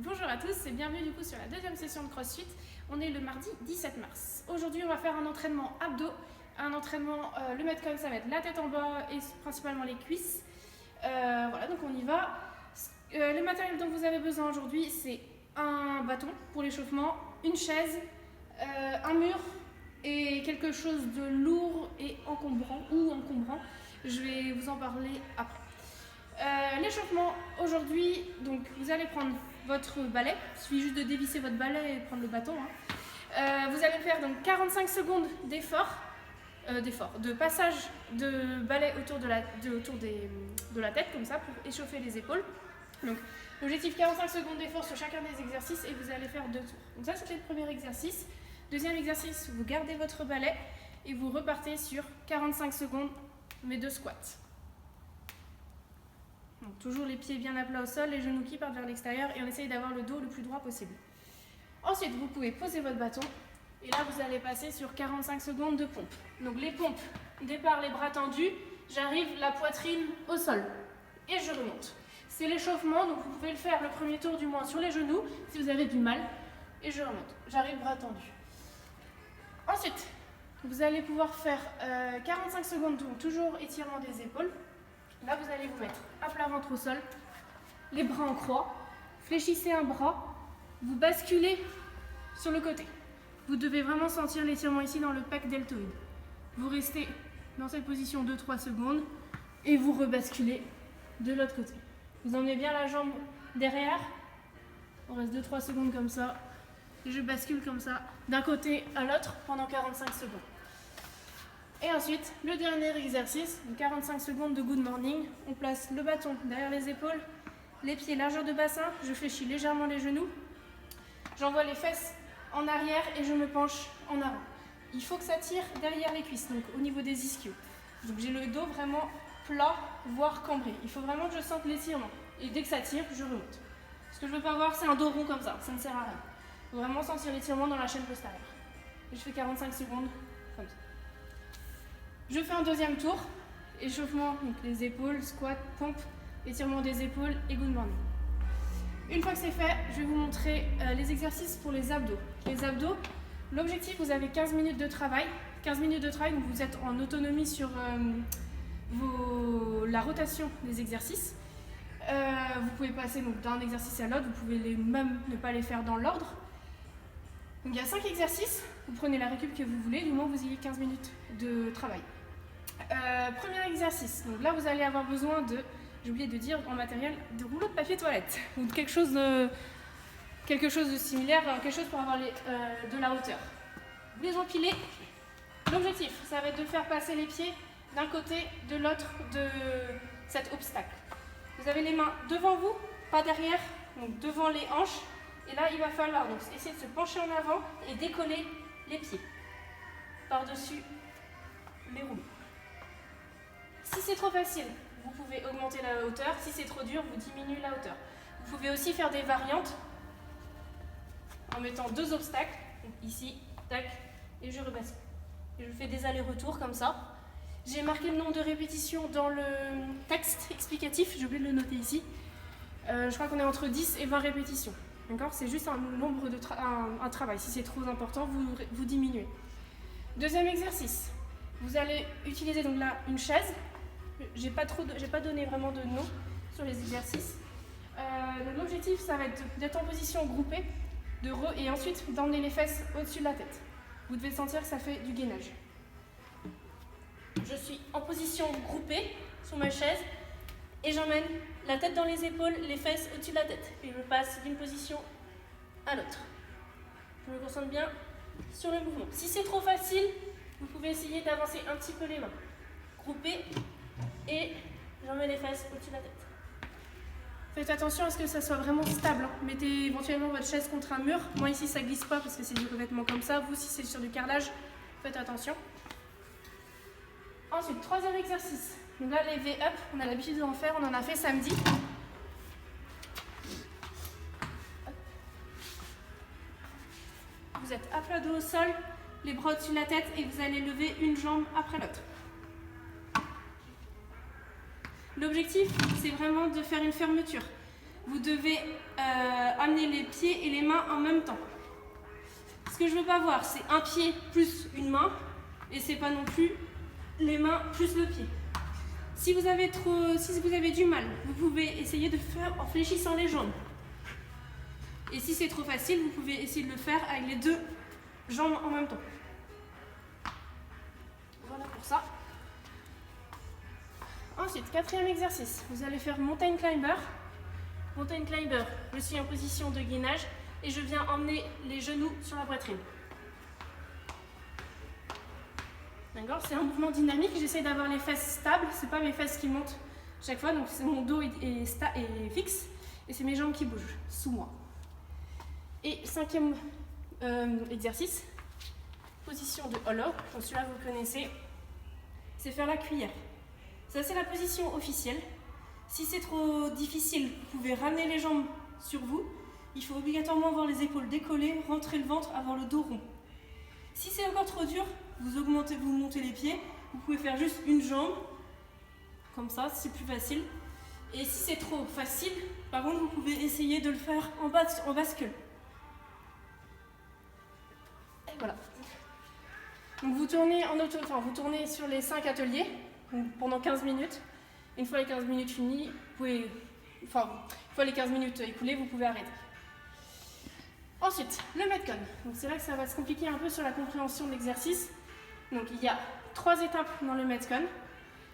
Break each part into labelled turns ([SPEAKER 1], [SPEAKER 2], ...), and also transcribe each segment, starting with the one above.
[SPEAKER 1] Bonjour à tous et bienvenue du coup sur la deuxième session de CrossFit. On est le mardi 17 mars. Aujourd'hui on va faire un entraînement abdos, un entraînement, le metcon ça va être la tête en bas et principalement les cuisses. Voilà, donc on y va. Le matériel dont vous avez besoin aujourd'hui c'est un bâton pour l'échauffement, une chaise, un mur et quelque chose de lourd et encombrant. Je vais vous en parler après. L'échauffement aujourd'hui, donc vous allez prendre votre balai, il suffit juste de dévisser votre balai et prendre le bâton. Vous allez faire donc 45 secondes de passage de balai autour de la tête comme ça pour échauffer les épaules. Donc l'objectif 45 secondes d'effort sur chacun des exercices et vous allez faire 2 tours. Donc ça c'était le premier exercice. Deuxième exercice, vous gardez votre balai et vous repartez sur 45 secondes mais de squats. Donc, toujours les pieds bien à plat au sol, les genoux qui partent vers l'extérieur et on essaye d'avoir le dos le plus droit possible. Ensuite, vous pouvez poser votre bâton et là, vous allez passer sur 45 secondes de pompe. Donc les pompes, départ les bras tendus, j'arrive la poitrine au sol et je remonte. C'est l'échauffement, donc vous pouvez le faire le premier tour du moins sur les genoux si vous avez du mal et je remonte. J'arrive bras tendus. Ensuite, vous allez pouvoir faire 45 secondes, donc toujours étirement des épaules. Là, vous allez vous mettre à plat ventre au sol, les bras en croix, fléchissez un bras, vous basculez sur le côté. Vous devez vraiment sentir l'étirement ici dans le pec deltoïde. Vous restez dans cette position 2-3 secondes et vous rebasculez de l'autre côté. Vous emmenez bien la jambe derrière, on reste 2-3 secondes comme ça, et je bascule comme ça d'un côté à l'autre pendant 45 secondes. Et ensuite, le dernier exercice, 45 secondes de good morning. On place le bâton derrière les épaules, les pieds largeur de bassin, je fléchis légèrement les genoux, j'envoie les fesses en arrière et je me penche en avant. Il faut que ça tire derrière les cuisses, donc au niveau des ischios. Donc j'ai le dos vraiment plat, voire cambré. Il faut vraiment que je sente l'étirement. Et dès que ça tire, je remonte. Ce que je ne veux pas avoir, c'est un dos rond comme ça ne sert à rien. Il faut vraiment sentir l'étirement dans la chaîne postérieure. Et je fais 45 secondes comme ça. Je fais un deuxième tour, échauffement, donc les épaules, squat, pompe, étirement des épaules et good morning. Une fois que c'est fait, je vais vous montrer les exercices pour les abdos. Les abdos, l'objectif, vous avez 15 minutes de travail. 15 minutes de travail, donc vous êtes en autonomie sur la rotation des exercices. Vous pouvez passer d'un exercice à l'autre, vous pouvez même ne pas les faire dans l'ordre. Donc il y a 5 exercices, vous prenez la récup que vous voulez, du moment que vous ayez 15 minutes de travail. Premier exercice, donc là vous allez avoir besoin de, j'ai oublié de dire en matériel, de rouleau de papier toilette ou de quelque chose de similaire, quelque chose pour avoir de la hauteur. Vous les empilez. L'objectif, ça va être de faire passer les pieds d'un côté, de l'autre de cet obstacle. Vous avez les mains devant vous, pas derrière, donc devant les hanches. Et là, il va falloir donc essayer de se pencher en avant et décoller les pieds par-dessus les rouleaux. Si c'est trop facile, vous pouvez augmenter la hauteur. Si c'est trop dur, vous diminuez la hauteur. Vous pouvez aussi faire des variantes en mettant 2 obstacles, donc ici, tac, et je rebascule. Et je fais des allers-retours comme ça. J'ai marqué le nombre de répétitions dans le texte explicatif, j'ai oublié de le noter ici. Je crois qu'on est entre 10 et 20 répétitions. D'accord ? C'est juste un nombre un travail. Si c'est trop important, vous diminuez. Deuxième exercice. Vous allez utiliser donc là une chaise. J'ai pas donné vraiment de nom sur les exercices. Donc l'objectif, ça va être d'être en position groupée, et ensuite d'emmener les fesses au-dessus de la tête. Vous devez sentir que ça fait du gainage. Je suis en position groupée sur ma chaise et j'emmène la tête dans les épaules, les fesses au-dessus de la tête. Et je passe d'une position à l'autre. Je me concentre bien sur le mouvement. Si c'est trop facile, vous pouvez essayer d'avancer un petit peu les mains. Groupé et j'emmène les fesses au-dessus de la tête. Faites attention à ce que ça soit vraiment stable. Mettez éventuellement votre chaise contre un mur. Moi ici ça glisse pas parce que c'est du revêtement comme ça. Vous si c'est sur du carrelage, faites attention. Ensuite, troisième exercice. Donc là, les V-up, on a l'habitude d'en faire, on en a fait samedi. Vous êtes à plat dos au sol, les bras au-dessus de la tête et vous allez lever une jambe après l'autre. L'objectif, c'est vraiment de faire une fermeture.
[SPEAKER 2] vous devez amener les pieds et les mains en même temps. Ce que je ne veux pas voir, c'est un pied plus une main, et c'est pas non plus les mains plus le pied. Si vous avez du mal, vous pouvez essayer de faire en fléchissant les jambes. Et si c'est trop facile, vous pouvez essayer de le faire avec les deux jambes en même temps. Voilà pour ça. Ensuite, quatrième exercice, vous allez faire mountain climber. Mountain climber, je suis en position de gainage et je viens emmener les genoux sur la poitrine. D'accord, c'est un mouvement dynamique, j'essaie d'avoir les fesses stables, c'est pas mes fesses qui montent chaque fois, donc mon dos est fixe et c'est mes jambes qui bougent sous moi. Et cinquième exercice, position de hollow, donc celui-là vous le connaissez, c'est faire la cuillère. Ça c'est la position officielle. Si c'est trop difficile, vous pouvez ramener les jambes sur vous. Il faut obligatoirement avoir les épaules décollées, rentrer le ventre, avoir le dos rond. Si c'est encore trop dur, vous montez les pieds. Vous pouvez faire juste une jambe, comme ça, c'est plus facile. Et si c'est trop facile, par contre, vous pouvez essayer de le faire en bascule. Et voilà. Donc vous tournez vous tournez sur les 5 ateliers pendant 15 minutes. Une fois les 15 minutes finies, une fois les 15 minutes écoulées, vous pouvez arrêter. Ensuite, le Metcon. Donc c'est là que ça va se compliquer un peu sur la compréhension de l'exercice. Donc il y a 3 étapes dans le Metcon.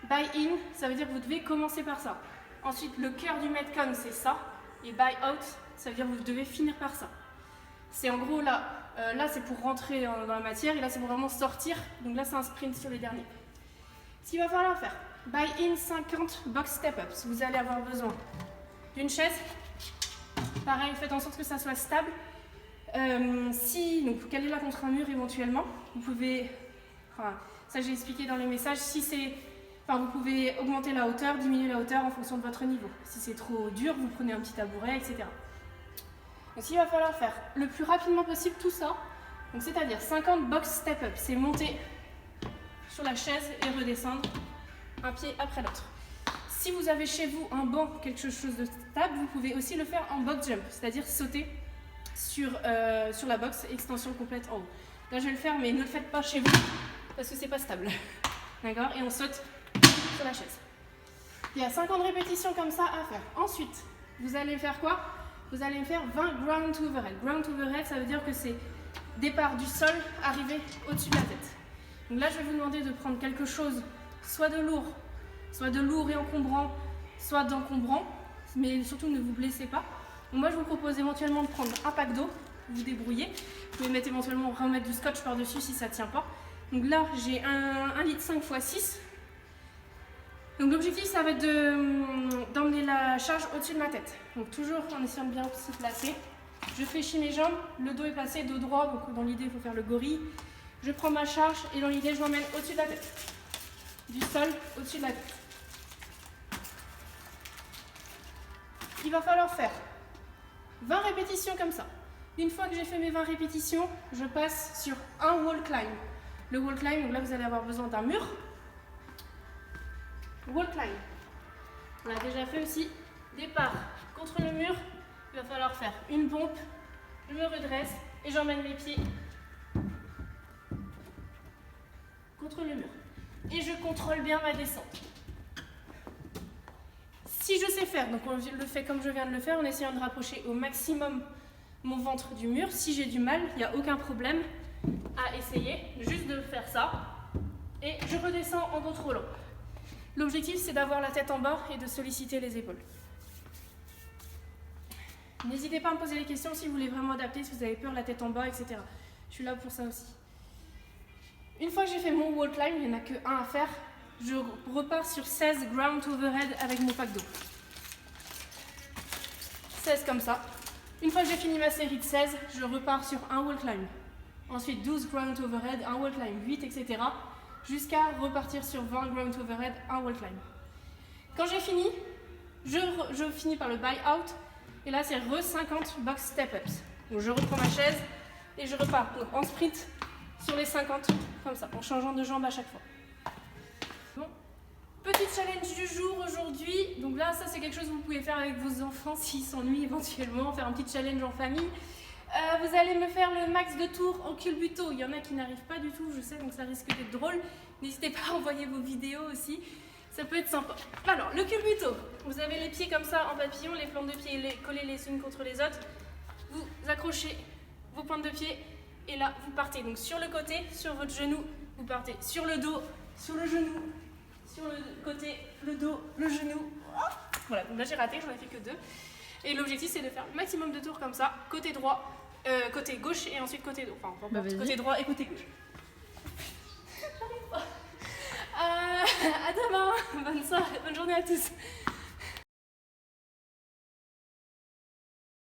[SPEAKER 2] By in, ça veut dire que vous devez commencer par ça. Ensuite, le cœur du Metcon, c'est ça. Et by out, ça veut dire que vous devez finir par ça. C'est en gros là c'est pour rentrer dans la matière et là c'est pour vraiment sortir. Donc là c'est un sprint sur les derniers. Ce qu'il va falloir faire, by in 50 box step-ups. Vous allez avoir besoin d'une chaise. Pareil, faites en sorte que ça soit stable. Donc calez-la contre un mur éventuellement. Vous pouvez, ça j'ai expliqué dans les messages, vous pouvez augmenter la hauteur, diminuer la hauteur en fonction de votre niveau. Si c'est trop dur, vous prenez un petit tabouret, etc. Donc il va falloir faire le plus rapidement possible tout ça. Donc c'est-à-dire 50 box step-up, c'est monter sur la chaise et redescendre un pied après l'autre. Si vous avez chez vous un banc, quelque chose de stable, vous pouvez aussi le faire en box jump, c'est-à-dire sauter sur la box, extension complète en haut. Là je vais le faire, mais ne le faites pas chez vous parce que c'est pas stable. D'accord? Et on saute sur la chaise. Il y a 50 répétitions comme ça à faire. Ensuite, vous allez faire quoi? Vous allez faire 20 ground to overhead. Ground to overhead, ça veut dire que c'est départ du sol, arriver au-dessus de la tête. Donc là, je vais vous demander de prendre quelque chose, soit de lourd et encombrant, soit d'encombrant, mais surtout ne vous blessez pas. Donc moi, je vous propose éventuellement de prendre un pack d'eau, vous débrouillez. Vous pouvez mettre éventuellement remettre du scotch par-dessus si ça ne tient pas. Donc là, j'ai 1,5 litre x 6. Donc l'objectif, ça va être d'emmener la charge au-dessus de ma tête. Donc toujours en essayant de bien se placer. Je fléchis mes jambes, le dos est placé, dos droit, donc dans l'idée, il faut faire le gorille. Je prends ma charge et dans l'idée, je l'emmène au-dessus de la tête. Du sol, au-dessus de la tête. Il va falloir faire 20 répétitions comme ça. Une fois que j'ai fait mes 20 répétitions, je passe sur un wall climb. Le wall climb, donc là, vous allez avoir besoin d'un mur. Wall climb. On a déjà fait aussi. Départ contre le mur. Il va falloir faire une pompe. Je me redresse et j'emmène mes pieds contre le mur. Et je contrôle bien ma descente. Si je sais faire, donc on le fait comme je viens de le faire en essayant de rapprocher au maximum mon ventre du mur. Si j'ai du mal, il n'y a aucun problème à essayer. Juste de faire ça. Et je redescends en contrôlant. L'objectif, c'est d'avoir la tête en bas et de solliciter les épaules. N'hésitez pas à me poser des questions si vous voulez vraiment adapter, si vous avez peur, la tête en bas, etc. Je suis là pour ça aussi. Une fois que j'ai fait mon wall climb, il n'y en a que un à faire, je repars sur 16 ground to overhead avec mon pack d'eau. 16 comme ça. Une fois que j'ai fini ma série de 16, je repars sur un wall climb. Ensuite 12 ground to overhead, un wall climb, 8, etc. Jusqu'à repartir sur 20 ground to overhead, un wall climb. Quand j'ai fini, je finis par le buy out. Et là, c'est re 50 box step-ups. Donc je reprends ma chaise et je repars donc, en sprint sur les 50, comme ça, en changeant de jambe à chaque fois. Bon. Petit challenge du jour aujourd'hui. Donc là, ça c'est quelque chose que vous pouvez faire avec vos enfants s'ils s'ennuient éventuellement, faire un petit challenge en famille. Vous allez me faire le max de tours en culbuto. Il y en a qui n'arrivent pas du tout, je sais, donc ça risque d'être drôle. N'hésitez pas à envoyer vos vidéos aussi, ça peut être sympa. Alors, le culbuto, vous avez les pieds comme ça en papillon, les plantes de pied collées les unes contre les autres. Vous accrochez vos pointes de pied et là, vous partez. Donc sur le côté, sur votre genou, vous partez sur le dos, sur le genou, sur le côté, le dos, le genou. Voilà, donc là j'ai raté, j'en ai fait que 2. Et l'objectif c'est de faire le maximum de tours comme ça, côté droit, côté gauche et ensuite côté droit. Enfin, côté droit et côté gauche. À demain, bonne soirée, bonne journée à tous.